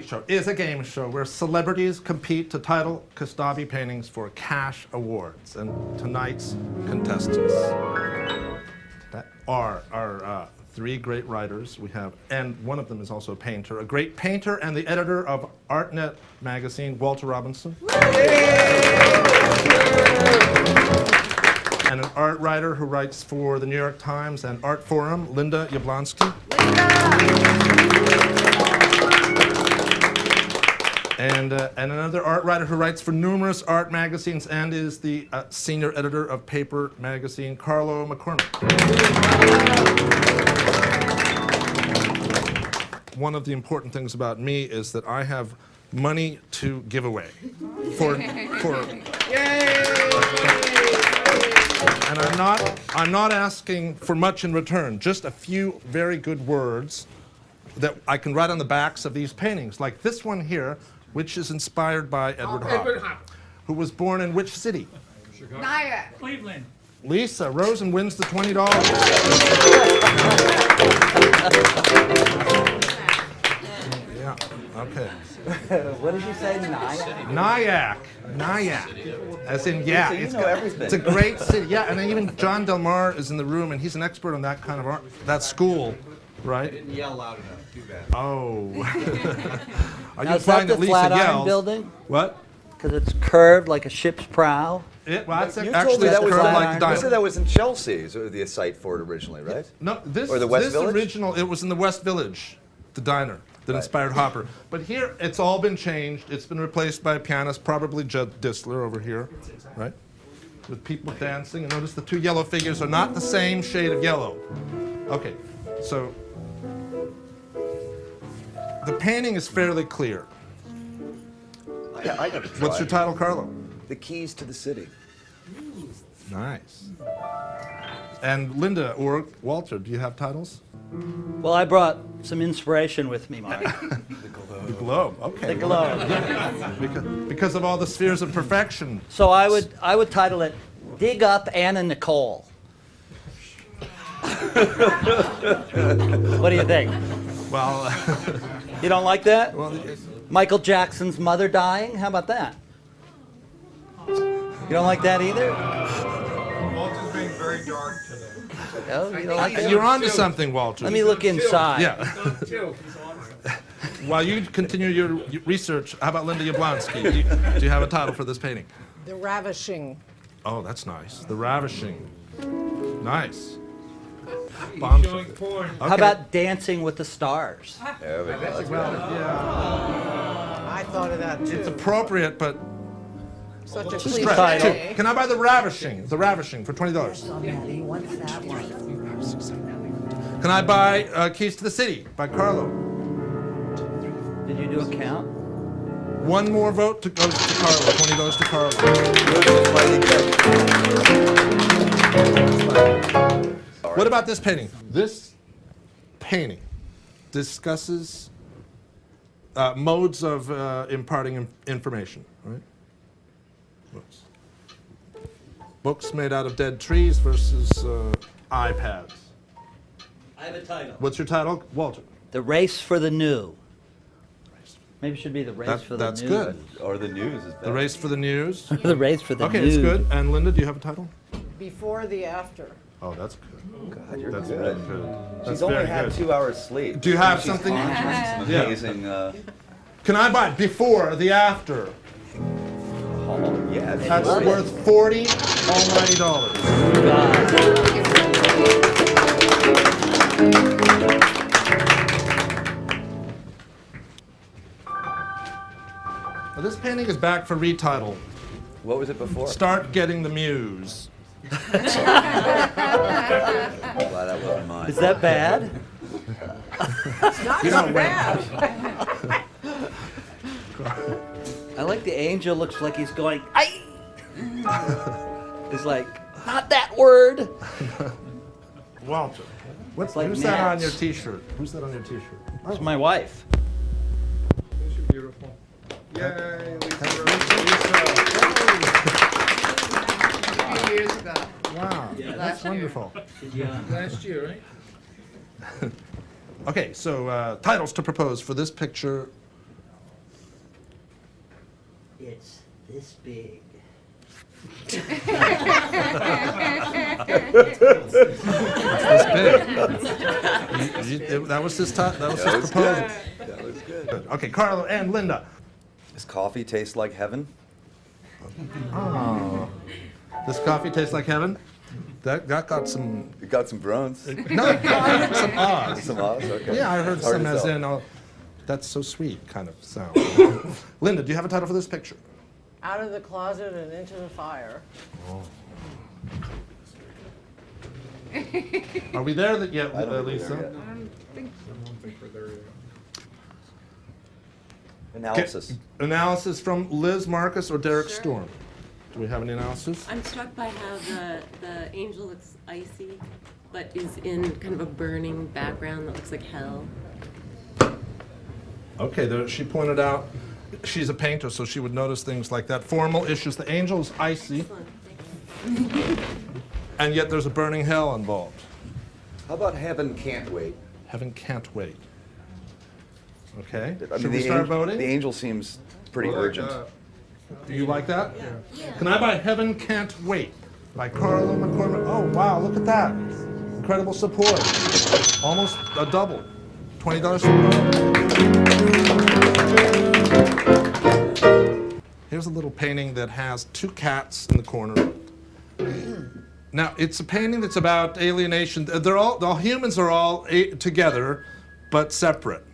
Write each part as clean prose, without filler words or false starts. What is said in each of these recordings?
Show is a game show where celebrities compete to title Kostabi paintings for cash awards. And tonight's contestants are three great writers. We have, and one of them is also a painter, a great painter and the editor of ArtNet magazine, Walter Robinson. And an art writer who writes for the New York Times and Art Forum, Linda Yablonsky. And another art writer who writes for numerous art magazines and is the senior editor of Paper magazine, Carlo McCormick. One of the important things about me is that I have money to give away. And I'm not asking for much in return, just a few very good words that I can write on the backs of these paintings, like this one here, which is inspired by Edward Hopper, who was born in which city? Nyack. Cleveland. Lisa Rosen wins the $20. Yeah, okay. What did you say, Nyack? Nyack, as in, yeah. So you know everything. It's a great city, yeah, and then even John Del Mar is in the room, and he's an expert on that kind of art, that school, right? Didn't yell loud enough. Too bad. Oh. Are Now, you is that implying the that Lisa Flatiron yells? building? What? Because it's curved like a ship's prow. Well, that's You told actually me that was curved like Flatiron. the You diamond. said that was in Chelsea, so the site for it originally, right? No, this, Or the West this Village? original, it was in the West Village, the diner that inspired Hopper. But here, it's all been changed. It's been replaced by a pianist, probably Jed Distler over here, right? With people dancing. And notice the two yellow figures are not the same shade of yellow. Okay, so the painting is fairly clear. I got to try. What's your title, Carlo? The Keys to the City. Nice. And Linda or Walter, do you have titles? Well, I brought some inspiration with me, Mark. The Globe. Okay. The globe. Because of all the spheres of perfection. So I would title it "Dig Up Anna Nicole." What do you think? Well, You don't like that? well, Michael Jackson's mother dying? How about that? You don't like that either? Walter's being very dark today. Oh, you don't like that? you're on to something, Walter. Let me look inside. Yeah. He's on. While you continue your research, how about Linda Yablonsky? Do you have a title for this painting? The Ravishing. Oh, that's nice. The Ravishing. Nice. He's Bomb showing porn. Okay. How about Dancing with the Stars? There we go. Well, yeah. I thought of that too. It's appropriate, but Such a stretch. cliche. Can I buy the Ravishing? The Ravishing for $20. What's that one? Can I buy Keys to the City by Carlo? Did you do a count? One more vote to go to Carlo. $20 to Carlo. What about this painting? This painting discusses modes of imparting information, right? Books made out of dead trees versus iPads. I have a title. What's your title, Walter? The Race for the New. Maybe it should be The Race for the That's News. good. Or the news is better. The Race for the News. The Race for the Okay, News. it's good. And Linda, do you have a title? Before the After. Oh, that's good. God, you're That's good. very good. That's She's only very had good. 2 hours sleep. Do you have She's something? conjuring some Yeah. amazing. Can I buy before the after? Oh, yeah. That's love it. worth $40 almighty dollars. Now, this painting is back for retitle. What was it before? Start getting the muse. Glad that wasn't mine. Is that bad? Not so bad. I like the angel looks like he's going, "Ay!" It's like, not that word. Walter. like Who's that on gnats. your T-shirt? Who's that on your T-shirt? It's my wife. Those are beautiful. Yay, Lisa. A few years ago. Wow, Yeah, that's year. wonderful. Last year, right? Okay, so titles to propose for this picture. It's this big. That was his proposal. That was good. Good. Okay, Carlo and Linda. Does coffee taste like heaven? Oh, does coffee taste like heaven? That got some. You got some groans. No, I heard some ahs. Some Oz? Okay. Yeah, I heard Hard some to as tell. in, oh, that's so sweet kind of sound. Linda, do you have a title for this picture? Out of the closet and into the fire. Are we there yet, I don't think we're Lisa? there yet. I don't think we're there yet. Analysis. Analysis from Liz Marcus or Derek Sure. Storm. Do we have any analysis? I'm struck by how the angel looks icy, but is in kind of a burning background that looks like hell. Okay, she pointed out she's a painter, so she would notice things like that. Formal issues. The angel is icy, Excellent. Thank you. and yet there's a burning hell involved. How about heaven can't wait? Heaven can't wait. Okay. I mean, Should we start voting? The angel seems pretty urgent. Do you like that? Can I buy Heaven Can't Wait by Carlo McCormick? Oh, wow, look at that. Incredible support. Almost a double. $20 for Carlo. Here's a little painting that has two cats in the corner. Now, it's a painting that's about alienation. All humans are all together, but separate.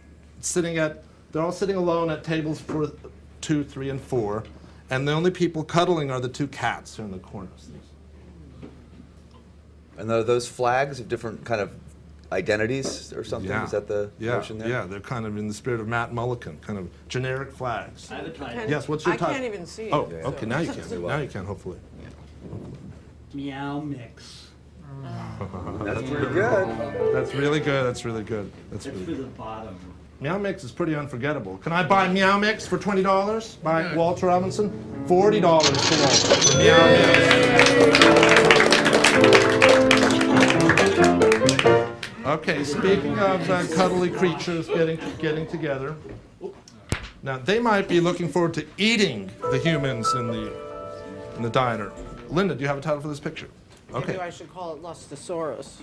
They're all sitting alone at tables for 2, 3, and 4, and the only people cuddling are the two cats in the corners. And are those flags of different kind of identities or something? Yeah. Is that the notion there? Yeah, they're kind of in the spirit of Matt Mullican, kind of generic flags. I have a title. Yes, what's your I title? can't even see it. Oh, so- okay, now you can. Now you can, hopefully. Meow mix. That's pretty good. That's really good. That's really good. That's It's really for good. the bottom. Meow Mix is pretty unforgettable. Can I buy Meow Mix for $20 by Walter Robinson? $40 for Walter for Meow Mix. Okay, speaking of cuddly creatures getting together, now they might be looking forward to eating the humans in the diner. Linda, do you have a title for this picture? Maybe Okay. I should call it Lustosaurus.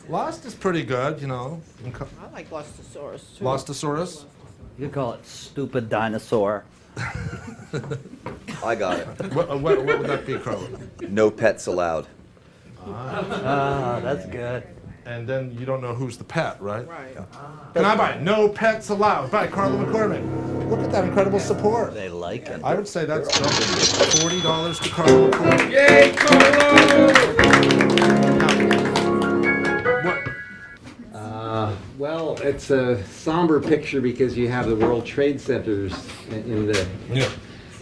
Lost is pretty good, you know. I like Lustosaurus too. Lostosaurus. You could call it stupid dinosaur. I got it. What would that be, Carlo? No pets allowed. Ah, that's good. And then you don't know who's the pet, right? Right. Can I buy No Pets Allowed by Carlo McCormick? Look at that incredible support. They like it. I would say that's $40 to Carlo McCormick. Yay, Carlo! Well, it's a somber picture because you have the World Trade Centers in the Yeah.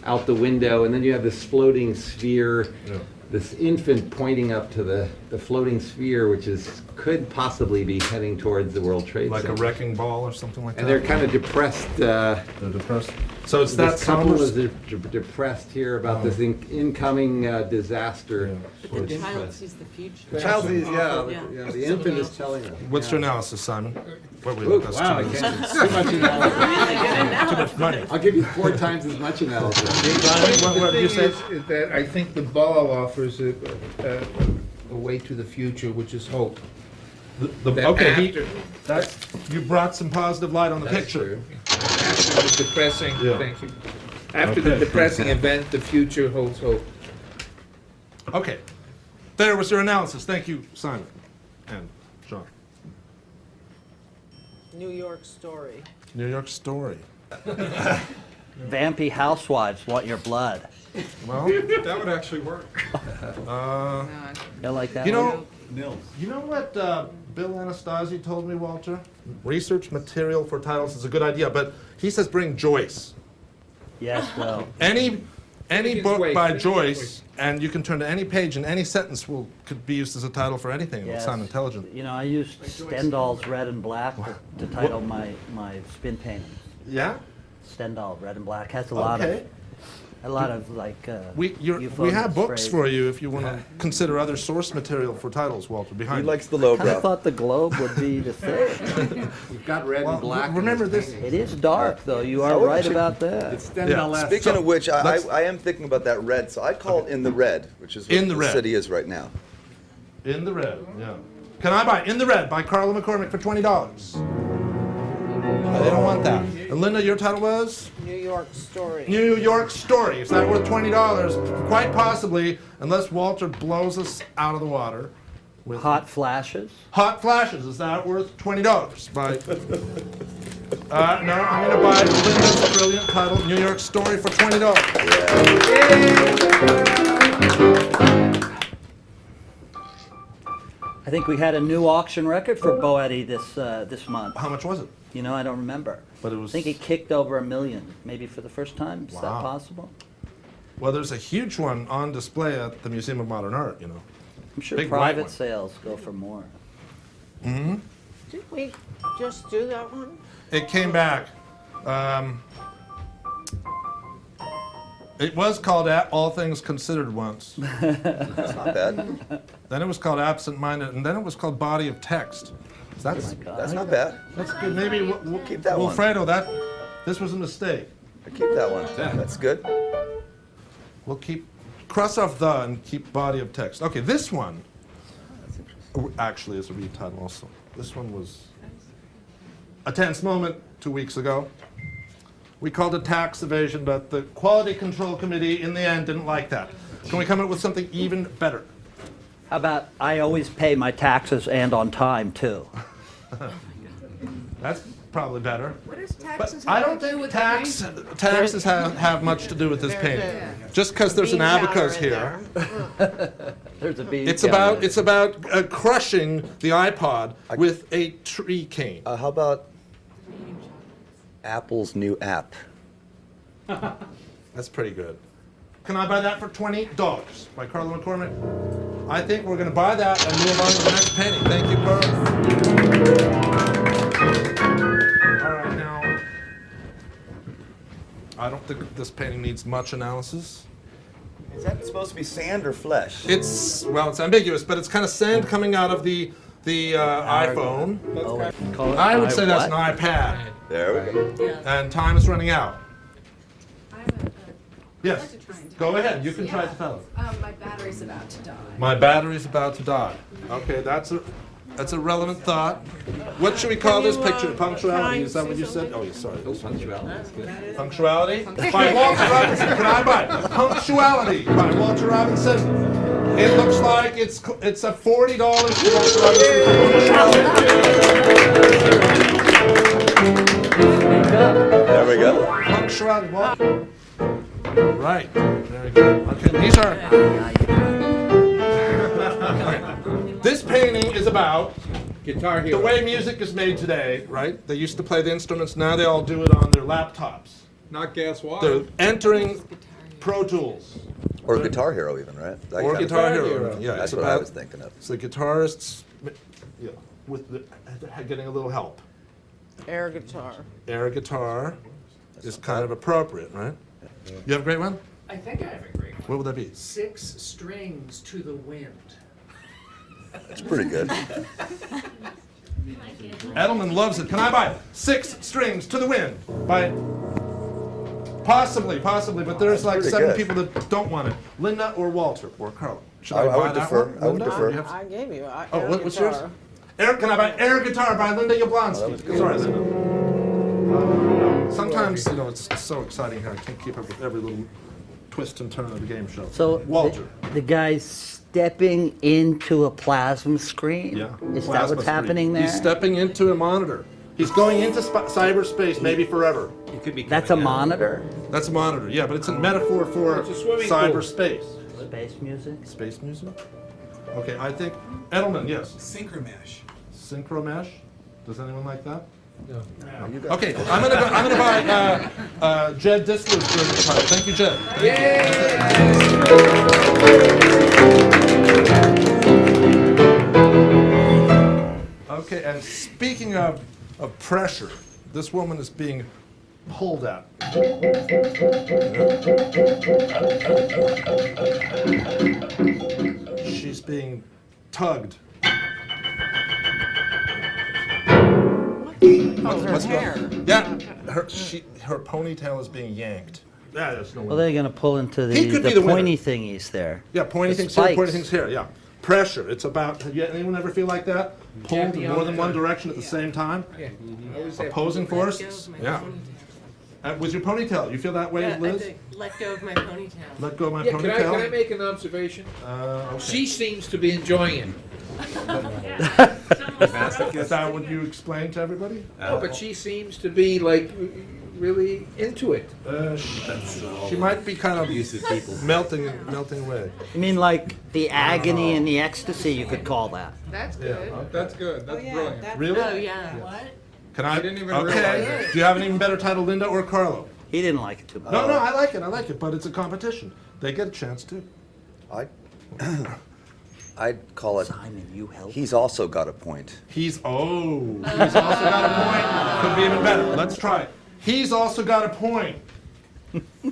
out the window, and then you have this floating sphere, Yeah. this infant pointing up to the floating sphere, which could possibly be heading towards the World Trade Like a Center. wrecking ball or something like that. And they're kind of depressed. They're depressed. So it's that This couple somber. is depressed here about this incoming disaster. But the child sees the future. Child sees, Yeah. the infant is telling us. What's your analysis, Simon? Wait, Ooh, look, that's wow, I too much. can't, too much analysis. Too much money. I'll give you 4 times as much analysis. What did you The say? thing is that I think the ball offers a way to the future, which is hope. That Okay, after- you brought some positive light on the That's picture. true. After the depressing, Yeah. thank you. After the Okay. depressing event, the future holds hope. Okay, there was your analysis. Thank you, Simon and John. New York Story. New York Story. Vampy housewives want your blood. Well, That would actually work. You like that you one? know what Bill Anastasi told me, Walter, research material for titles is a good idea, but he says bring Joyce. Yes, well, Any Dickens book Way, by Dickens Joyce, and you can turn to any page, and any sentence could be used as a title for anything. It will yes. sound intelligent. You know, I used Stendhal's Red and Black to title my spin paintings. Yeah? Stendhal, Red and Black, has a lot of like. We euphonious have books phrases. for you if you want to consider other source material for titles, Walter, He behind you. likes the I kind of lowbrow. thought the Globe would be the thing. We've got red Well, and black. in remember this this- painting. It is dark, though. You are I would right actually- about that. It's Stendhal esque. Speaking of which, let's- I am thinking about that red, so I call it In the Red, which is what In the the Red. city is right now. In the Red, yeah. Can I buy In the Red by Carlo McCormick for $20? They don't want that. And Linda, your title was? New York Story. New York Story. Is that worth $20? Quite possibly, unless Walter blows us out of the water. With Hot Flashes. Hot Flashes. Is that worth $20? By, no, I'm going to buy Linda's brilliant title, New York Story, for $20. I think we had a new auction record for Boetti this month. How much was it? You know, I don't remember. But it was. I think it kicked over 1 million, maybe for the first time. Is that Wow. possible? Well, there's a huge one on display at the Museum of Modern Art, you know. I'm sure Big white private one. sales go for more. Did we just do that one? It came back. It was called All Things Considered once. That's not bad. Then it was called Absent Minded, and then it was called Body of Text. So that's That's not bad. that's good. Maybe we'll Keep that one. Wilfredo, this was a mistake. I keep that one. That's good. We'll cross off the and keep Body of Text. Okay, this one actually is a retitle also. This one was a tense moment 2 weeks ago. We called it tax evasion, but the Quality Control Committee in the end didn't like that. Can we come up with something even better? How about I always pay my taxes and on time, too? That's probably better. What does But taxes I have don't to do think with taxes have much to do with this painting. Just because there's an Bean powder abacus in here. there. There's a bean It's counter. about crushing the iPod with a tree cane. How about Apple's new app? That's pretty good. Can I buy that for $20 by Carlo McCormick? I think we're going to buy that and move on to the next painting. Thank you, Carlo. All right, now, I don't think this painting needs much analysis. Is that supposed to be sand or flesh? It's ambiguous, but it's kind of sand coming out of the iPhone. Oh, call it I would my say that's an what? iPad, There we go. Yeah. and time is running out. I have a- Yes, I'd like to try and go tell ahead. this. You can try to tell us. My battery's about to die. My battery's about to die. Okay, that's a relevant thought. What should we call this picture? Punctuality? Is that what you said? Oh, yeah, sorry. Punctuality? By Walter Robinson. Can I buy it? Punctuality by Walter Robinson. It looks like it's a $40 to Walter Robinson. There we go. Punctuality. Walter. Right. Very good. Okay, these are. This painting is about Guitar the Hero. way music is made today, right? They used to play the instruments, now they all do it on their laptops. Not gas water. They're entering Pro Tools. Or Guitar Hero even, right? That Or kind of Guitar thing. Hero. Yeah, That's it's what I about was thinking of. it's the guitarists with getting a little help. Air guitar. Air guitar is kind of appropriate, right? You have a great one? I think I have a great one. What would that be? 6 strings to the wind. It's pretty good. Edelman loves it. Can I buy 6 strings to the wind? By possibly, but there's like Pretty 7 good. people that don't want it. Linda or Walter or Carlo. Should I buy would that defer. one? I would Linda? defer. Or do you have- I gave you. Oh, air what's yours? guitar. Can I buy Air Guitar by Linda Yablonsky? Sorry, Linda. Sometimes, it's so exciting here. I can't keep up with every little twist and turn of the game show. So Walter. the guy's stepping into a plasma screen? Yeah. Is that Plasma what's screen. happening there? He's stepping into a monitor. He's going into cyberspace, maybe forever. It could be That's a coming out. monitor? That's a monitor, yeah, but it's a metaphor for It's a swimming pool. cyberspace. Space music? Space music? Okay, I think, Edelman, yes. Synchromesh. Synchro mesh. Does anyone like that? No. Okay, I'm gonna buy Jed Distler's brilliant title. Thank you, Jed. Okay, and speaking of pressure, this woman is being pulled at. She's being tugged. What's going? Yeah, her ponytail is being yanked. Yeah, there's no way. Well, they're going to pull into He could be the the winner. pointy thingies there. Yeah, pointy The things here, pointy spikes. things here. Yeah, pressure. It's about. Anyone ever feel like that? Pulled in more than one direction at the same time. Yeah. Always have Opposing people- Let go forces. of my Yeah. ponytail. With your ponytail, you feel that way, Yeah, I Liz? think let go of my ponytail. Let go of my Yeah, can I ponytail. make an observation? Okay. She seems to be enjoying it. Is that what you explained to everybody? No, but she seems to be like really into it. She might be kind of Abusive people. melting away. I mean, like the agony and the ecstasy, you could call that. That's Yeah. good. That's good. That's brilliant. Really? Oh, yeah. What? Can I? didn't even Okay. realize Do you have an even better title, Linda or Carlo? He didn't like it too much. No, I like it, but it's a competition. They get a chance too. I'd call it, Simon, you help. he's also got a point. He's also got a point. Could be even better. Let's try it. He's also got a point.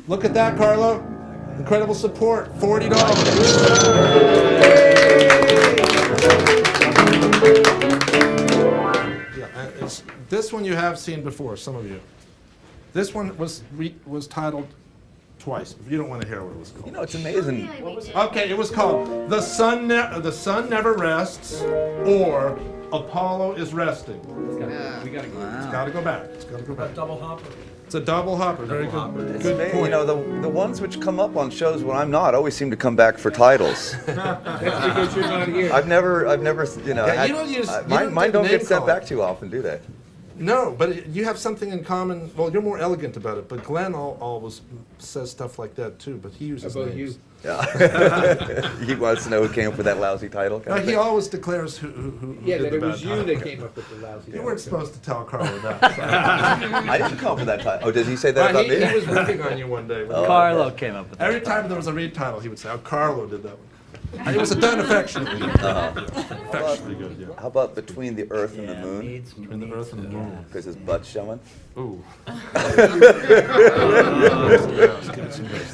Look at that, Carlo. Incredible support. $40. Yeah, and this one you have seen before, some of you. This one was titled twice. If you don't want to hear what it was called. You know, it's amazing. Okay, it was called The Sun Never Rests or Apollo is Resting. We gotta go. It's got to go back. It's got to go back. Double hopper. It's a double hopper. Very hopper. good. It's Good amazing. point. You know, the ones which come up on shows when I'm not always seem to come back for titles. That's because you're not here. I've never, you know, Yeah, had- you don't use- you mine, don't mine do don't name get sent calling. back too often, do they? No, but you have something in common. Well, you're more elegant about it, but Glenn always says stuff like that too, but he uses About names. you. Yeah. He wants to know who came up with that lousy title. No, he always declares who Yeah, did that the it bad was you title. that came up with the lousy. You weren't supposed to tell Carlo that. I didn't come up with that title. Oh, did he say that Well, about me? he was riffing on you one day. Carlo came up with that. Every time there was a read title, he would say, "Oh, Carlo did that one." And it was done affectionately. Affectionately good, yeah. How about Between the Earth and the Yeah, Moon? needs Between the earth and the moon. Because his butt's showing. Ooh.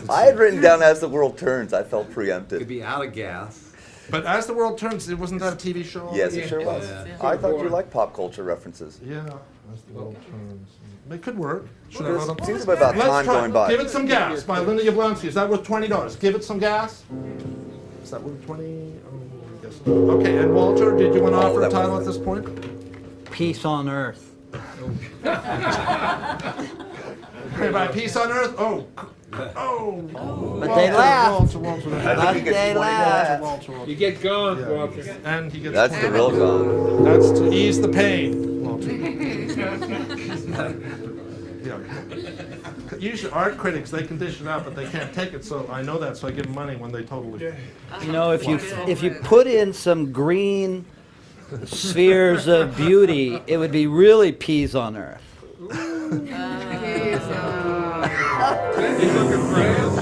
I had written down As the World Turns. I felt Could preempted. be out of gas. But As the World Turns, it wasn't that a TV show? Yes, already? it sure was. Yeah. I thought you liked pop culture references. Yeah, As the World Turns. It could work. Should I It vote on? seems about Let's time try. going by. Give It Some Gas by Linda Yablonsky. Is that worth $20? Give It Some Gas? Is that worth 20? I guess not. Okay, and Walter, did you want to offer a that title was at this point? Peace on Earth. Okay, by Peace on Earth? Oh. But they laugh. Walter. I think he gets They 20 laugh. Walter. You get gone, Yeah, Walter. and he gets That's the real gone. That's to ease the pain, Walter. Yeah. Usually art critics, they can dish it out, but they can't take it, so I know that, so I give them money when they totally... You know, if you put in some green spheres of beauty, it would be really peas on Earth.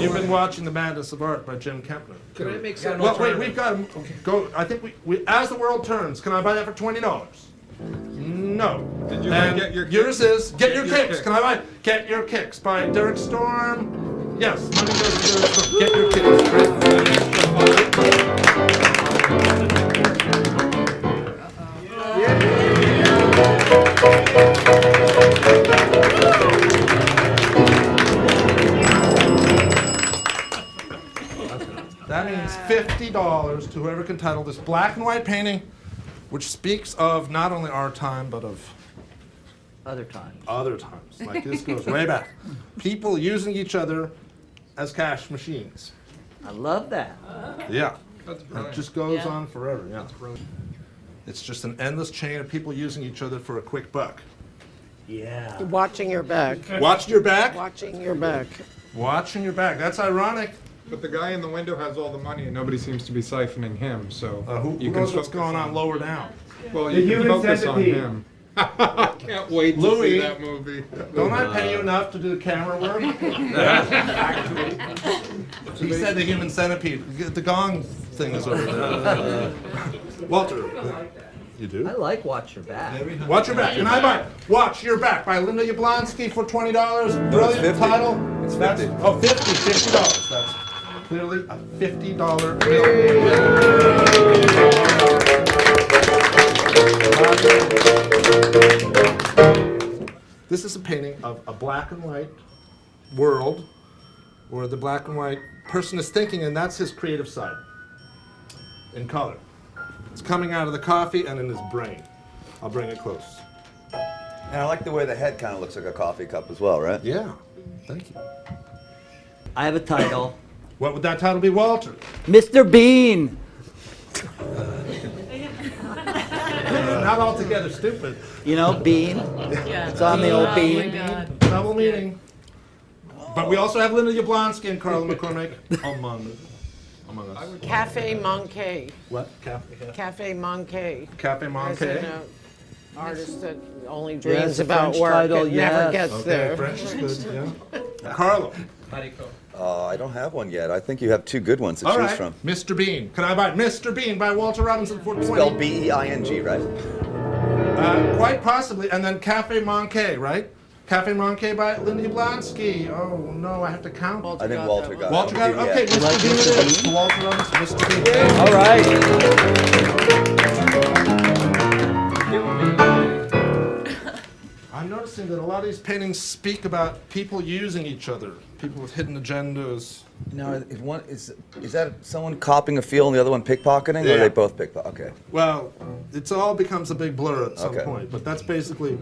You've been watching The Madness of Art by Jim Kempner. Can I make some? Well, wait, we've got to go. I think we As the World Turns. Can I buy that for $20? No. Did you buy And Get Your yours Kicks? is Get Your Kicks. Can I buy Get Your Kicks by Derek Storm? Yes, money goes to Derek Storm. Get Your That means $50 to whoever can title this black and white painting, which speaks of not only our time, but of Other times. other times. Like this goes way back. People using each other as cash machines. I love that. Yeah. That's It brilliant. just goes Yeah. on forever. Yeah. It's just an endless chain of people using each other for a quick buck. Yeah. Watching your back. Watching your back? Watching your back. Watching your back. That's ironic. But the guy in the window has all the money and nobody seems to be siphoning him, so Who you knows can what's focus going on lower down? Well, The you can human focus on centipede. him. I can't wait to Louis. see that movie. Don't I pay you enough to do the camera work? He said the human centipede. The gong thing is over there. Walter. You do? I like Watch Your Back. Watch Your Back. Can I buy Watch Your Back by Linda Yablonsky for $20? Brilliant 50. title. It's That's- 50. Oh, $50. That's clearly a $50 bill. This is a painting of a black and white world where the black and white person is thinking, and that's his creative side in color. It's coming out of the coffee and in his brain. I'll bring it close. And I like the way the head kind of looks like a coffee cup as well, right? Yeah, thank you. I have a title. What would that title be, Walter? Mr. Bean. Not altogether stupid. You know, Bean. Yeah. It's on the old Oh my bean. God. Double meaning. But we also have Linda Yablonsky and Carlo McCormick among us. Cafe Manqué. What? Cafe Manqué. Cafe As Manqué? an artist that only Yes, dreams a about French work title, and never yes. gets Okay, there. French is good, yeah. Carlo. I don't have one yet. I think you have two good ones to All choose right, from. Mr. Bean. Can I buy Mr. Bean by Walter Robinson for 20? Spelled B-E-I-N-G, right? Quite possibly. And then Cafe Manqué, right? Cafe Manqué by Linda Yablonsky. Oh, no, I have to count. I think Walter got Walter got it? Yeah. Okay, Mr. like Bean Mr. it is. Bean? Walter Robinson, Mr. Bean. All right. I'm noticing that a lot of these paintings speak about people using each other, people with hidden agendas. Now, is that someone copying a feel and the other one pickpocketing, or Yeah. are they both pickpocket? Okay. Well, it all becomes a big blur at some Okay. point, but that's basically,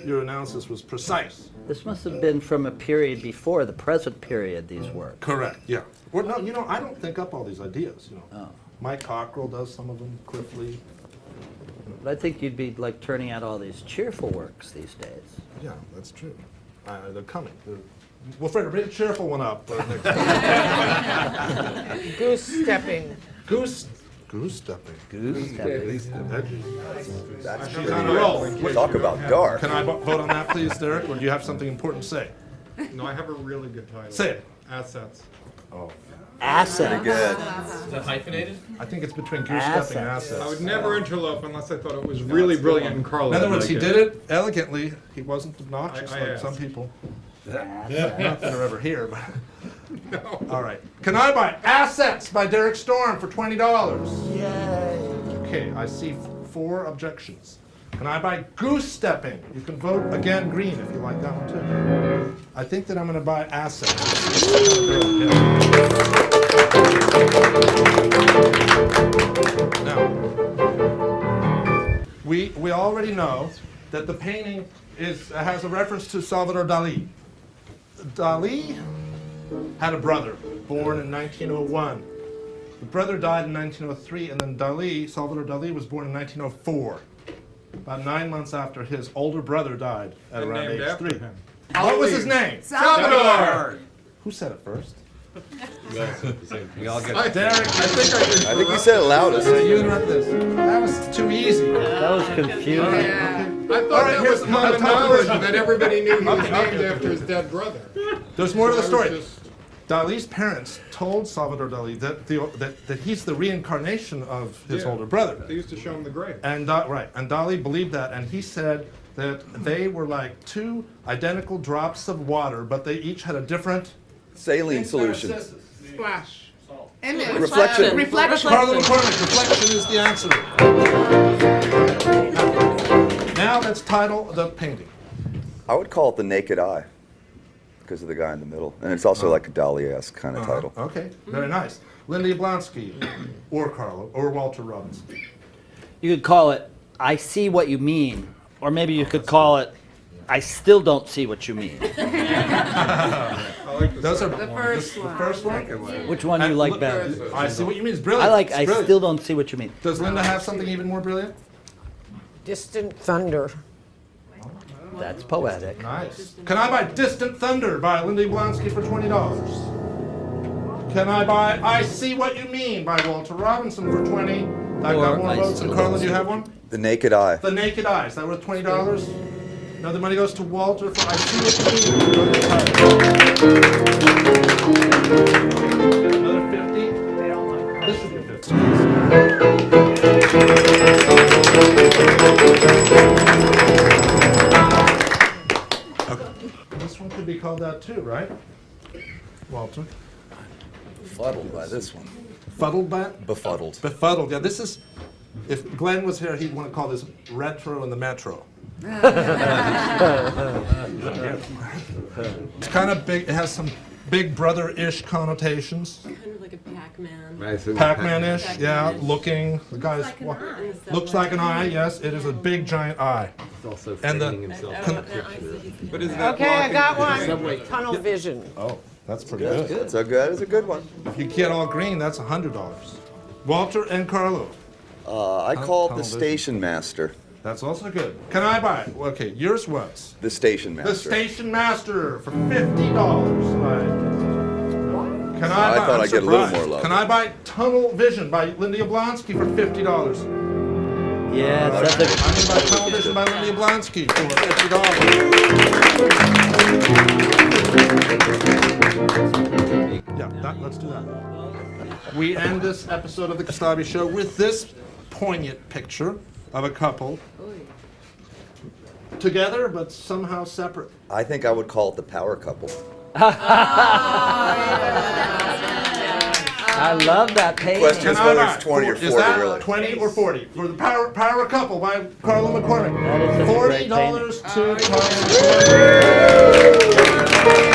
your analysis was precise. This must have been from a period before the present period, these works. Correct, yeah. Or no, you know, I don't think up all these ideas, you know. Oh. Mike Cockrell does some of them, Cliff Lee. But I think you'd be like turning out all these cheerful works these days. Yeah, that's true. They're coming. Well, Fred, bring a cheerful one up. Goose stepping. Goose stepping. Goose stepping. That's She's on a roll. Talk about dark. Can I vote on that, please, Derek, or do you have something important to say? No, I have a really good title. Say it. Assets. Asset. Good. Is that hyphenated? I think it's between goose stepping and assets. I would never interlope unless I thought it was really brilliant and Carlo. In other would words, he like did it elegantly. He wasn't obnoxious I like asked. some people. Not that are ever here, but. All right. Can I buy Assets by Derek Storm for $20? Yay. Okay, I see 4 objections. Can I buy Goose Stepping? You can vote again green if you like that one too. I think that I'm going to buy Assets. Now, we already know that the painting has a reference to Salvador Dali. Dali had a brother born in 1901. The brother died in 1903, and then Salvador Dali, was born in 1904. About 9 months after his older brother died at And around named age after 3. him. What was his name? Salvador! Who said it first? We all get I I think you said it loudest. You interrupt this. That was too easy. That was confusing. I thought All right, that here's was the common tough knowledge version. that everybody knew he was Okay, named okay. after his dead brother. There's more to the I was story. just- Dali's parents told Salvador Dali that he's the reincarnation of his Yeah. older brother. They used to show him the grave. And and Dali believed that, and he said that they were like 2 identical drops of water, but they each had a different Saline solution. Splash. Reflection. Reflection. Carlo McCormick, reflection is the answer. Now let's title the painting. I would call it The Naked Eye because of the guy in the middle. And it's also like a Dali-esque kind of title. Okay, very nice. Linda Yablonsky, or Carlo, or Walter Robinson. You could call it I See What You Mean. Or maybe you could call it I Still Don't See What You Mean. I like Those are The first the one. first one. Which one do you like better? I see what you mean. It's brilliant. I like It's I brilliant. Still Don't See What You Mean. Does Linda have something even more brilliant? Distant thunder. That's poetic. Nice. Can I buy Distant Thunder by Linda Yablonsky for $20? Can I buy I See What You Mean by Walter Robinson for $20? I got Or more I votes. Still And Carlo, Don't do you See have What one? The Naked Eye. The Naked Eye. Is that worth $20? Now the money goes to Walter for I See What You Mean. Go to the title. Another 50. This should be 50. Okay. This one could be called out too, right? Walter. Befuddled by this one. Fuddled by it? Befuddled. Befuddled. Yeah, this is. If Glenn was here, he'd want to call this retro in the metro. It's kind of big. It has some Big Brother-ish connotations. Kind of like a Pac-Man. Right, so Pac-Man-ish, yeah. Pac-Man-ish. Looking. The guy's looks like an eye. Yes, it is a big giant eye. He's also And the- framing himself. But is that Okay, I got Subway. one. Tunnel vision. Oh, that's pretty good. That's a good. That's a good one. If you get all green, that's $100. Walter and Carlo. I call it the Tunnel vision. Station Master. That's also good. Can I buy it? Okay, yours was The Station the Master. Station Master for $50. Can I I buy? thought I'm I'd get a little surprised. more love. Can I buy Tunnel Vision by Lindy Yablonsky for $50? Yes, that's a. I'm gonna buy Tunnel Vision by Lindy Yablonsky for $50. Yeah, let's do that. We end this episode of the Kastabi Show with this poignant picture of a couple together but somehow separate. I think I would call it the Power Couple. I love that painting. Question is Can I whether buy it's 20 or Is 40, that really. 20 or 40 for the Power Couple by Carlo McCormick? That is such a great $40 to Carlo McCormick.